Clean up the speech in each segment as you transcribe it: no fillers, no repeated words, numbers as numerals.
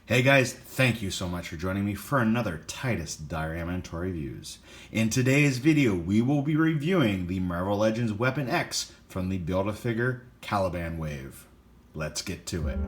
Hey guys, thank you so much for joining me for another Titus Diorama and Toy Reviews. In today's video, we will be reviewing the Marvel Legends Weapon X from the Build-A-Figure Caliban Wave. Let's get to it.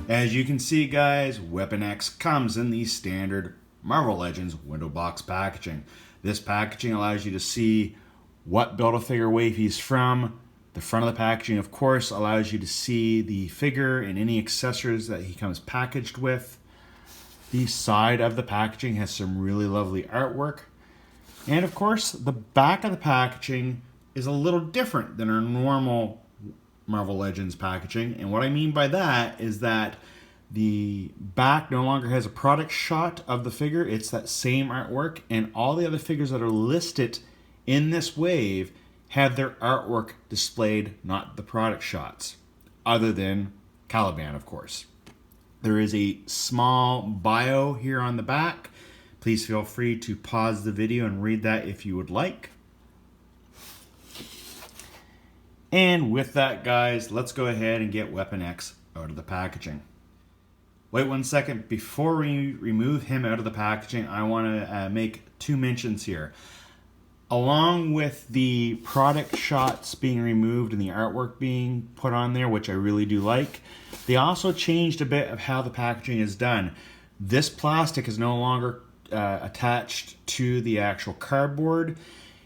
As you can see guys, Weapon X comes in the standard Marvel Legends window box packaging. This packaging allows you to see what Build-A-Figure wave he's from. The front of the packaging, of course, allows you to see the figure and any accessories that he comes packaged with. The side of the packaging has some really lovely artwork. And of course, the back of the packaging is a little different than our normal Marvel Legends packaging. And what I mean by that is that the back no longer has a product shot of the figure. It's that same artwork, and all the other figures that are listed in this wave have their artwork displayed, not the product shots, other than Caliban, of course. There is a small bio here on the back. Please feel free to pause the video and read that if you would like. And with that, guys, let's go ahead and get Weapon X out of the packaging. Wait one second. Before we remove him out of the packaging, I want to make two mentions here. Along with the product shots being removed and the artwork being put on there, which I really do like, they also changed a bit of how the packaging is done. This plastic is no longer attached to the actual cardboard.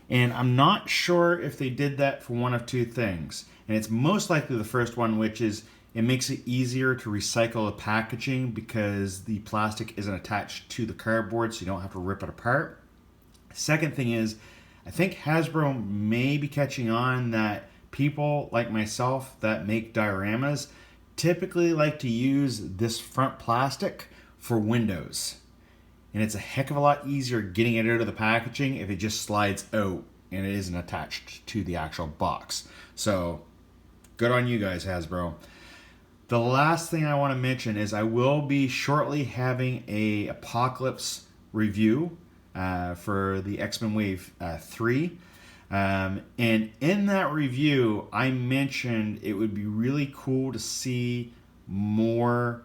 And I'm not sure if they did that for one of two things. And it's most likely the first one, which is it makes it easier to recycle the packaging because the plastic isn't attached to the cardboard, so you don't have to rip it apart. Second thing is, I think Hasbro may be catching on that people like myself that make dioramas typically like to use this front plastic for windows. And it's a heck of a lot easier getting it out of the packaging if it just slides out and it isn't attached to the actual box. So, good on you guys, Hasbro. The last thing I want to mention is I will be shortly having a Apocalypse review for the X-Men Wave 3. And in that review, I mentioned it would be really cool to see more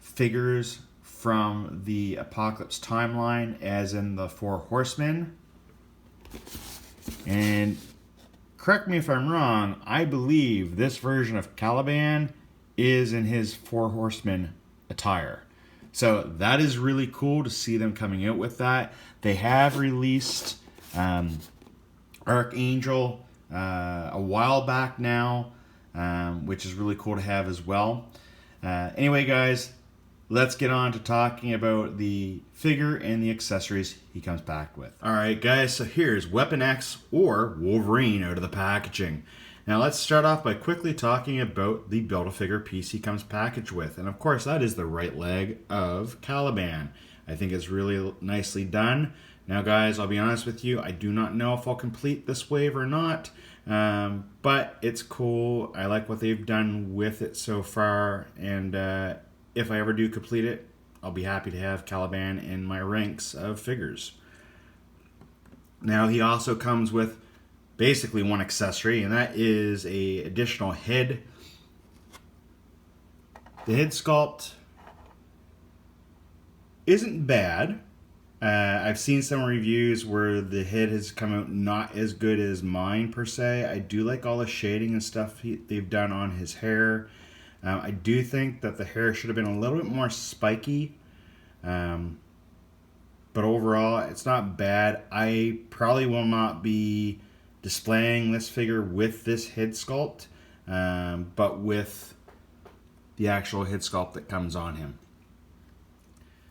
figures from the Apocalypse timeline, as in the Four Horsemen. And correct me if I'm wrong, I believe this version of Caliban is in his Four Horsemen attire. So that is really cool to see them coming out with that. They have released Archangel a while back now, which is really cool to have as well. Anyway, guys, let's get on to talking about the figure and the accessories he comes back with. Alright guys, so here's Weapon X, or Wolverine, out of the packaging. Now let's start off by quickly talking about the Build-A-Figure piece he comes packaged with. And of course that is the right leg of Caliban. I think it's really nicely done. Now guys, I'll be honest with you, I do not know if I'll complete this wave or not. But it's cool. I like what they've done with it so far. And if I ever do complete it, I'll be happy to have Caliban in my ranks of figures. Now he also comes with basically one accessory, and that is a additional head. The head sculpt isn't bad. I've seen some reviews where the head has come out not as good as mine per se. I do like all the shading and stuff they've done on his hair. I do think that the hair should have been a little bit more spiky. But overall, it's not bad. I probably will not be displaying this figure with this head sculpt, but with the actual head sculpt that comes on him.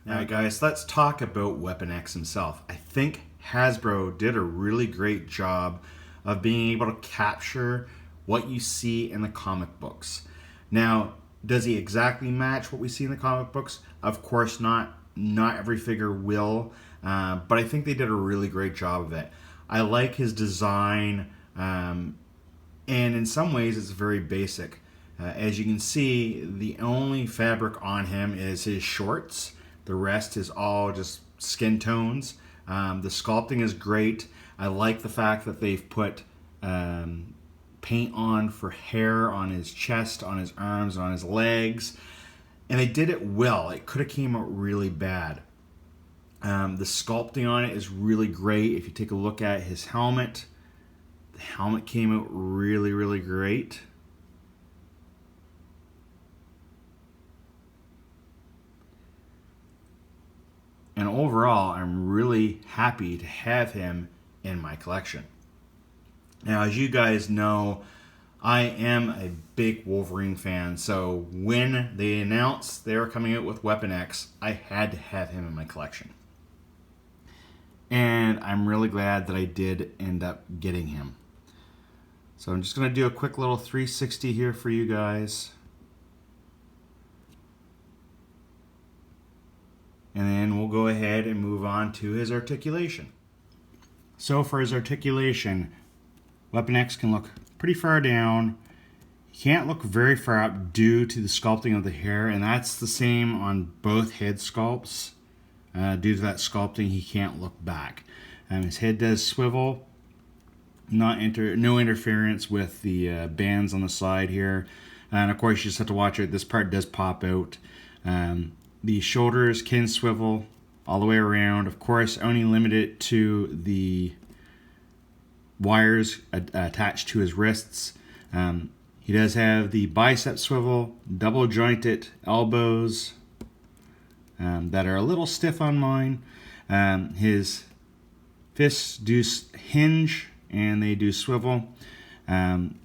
Now guys, let's talk about Weapon X himself. I think Hasbro did a really great job of being able to capture what you see in the comic books. Now, Does he exactly match what we see in the comic books? Of course not. Not every figure will, but I think they did a really great job of it. I like his design, and in some ways it's very basic. As you can see, the only fabric on him is his shorts. The rest is all just skin tones. The sculpting is great. I like the fact that they've put paint on for hair on his chest, on his arms, on his legs. And they did it well. It could have came out really bad. The sculpting on it is really great. If you take a look at his helmet, the helmet came out really, really great. And overall, I'm really happy to have him in my collection. Now, as you guys know, I am a big Wolverine fan, so when they announced they were coming out with Weapon X, I had to have him in my collection. And I'm really glad that I did end up getting him. So I'm just going to do a quick little 360 here for you guys. And then we'll go ahead and move on to his articulation. So for his articulation, Weapon X can look pretty far down. He can't look very far up due to the sculpting of the hair, and that's the same on both head sculpts. Due to that sculpting, he can't look back. His head does swivel. No interference with the bands on the side here. And of course, you just have to watch it. This part does pop out. The shoulders can swivel all the way around. Of course, only limited to the wires attached to his wrists. He does have the bicep swivel, double jointed elbows that are a little stiff on mine. His fists do hinge and they do swivel.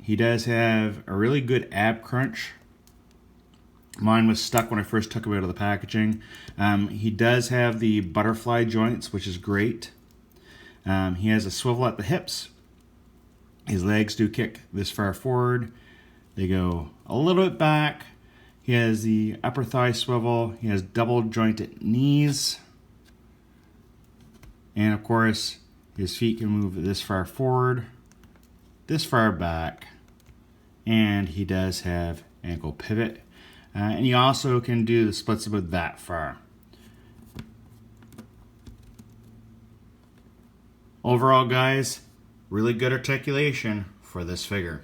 He does have a really good ab crunch. Mine was stuck when I first took him out of the packaging. He does have the butterfly joints, which is great. He has a swivel at the hips. His legs do kick this far forward. They go a little bit back. He has the upper thigh swivel. He has double jointed knees. And of course, his feet can move this far forward, this far back. And he does have ankle pivot. And he also can do the splits about that far. Overall, guys, really good articulation for this figure.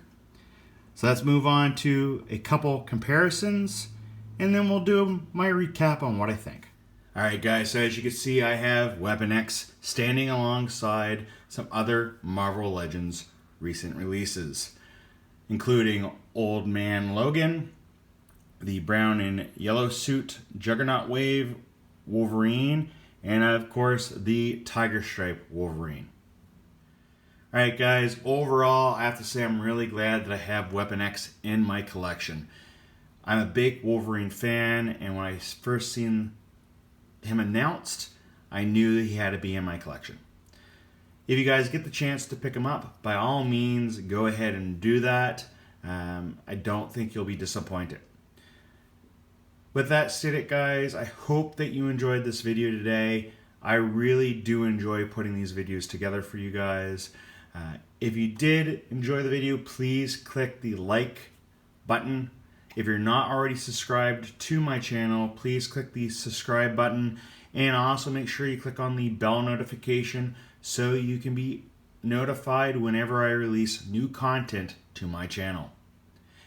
So let's move on to a couple comparisons, and then we'll do my recap on what I think. Alright guys, so as you can see, I have Weapon X standing alongside some other Marvel Legends recent releases, including Old Man Logan, the brown and yellow suit Juggernaut Wave Wolverine, and of course the Tiger Stripe Wolverine. Alright guys, overall I have to say I'm really glad that I have Weapon X in my collection. I'm a big Wolverine fan, and when I first seen him announced, I knew that he had to be in my collection. If you guys get the chance to pick him up, by all means go ahead and do that. I don't think you'll be disappointed. With that said, guys, I hope that you enjoyed this video today. I really do enjoy putting these videos together for you guys. If you did enjoy the video, please click the like button. If you're not already subscribed to my channel, please click the subscribe button, and also make sure you click on the bell notification so you can be notified whenever I release new content to my channel.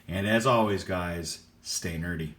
And as always, guys, stay nerdy.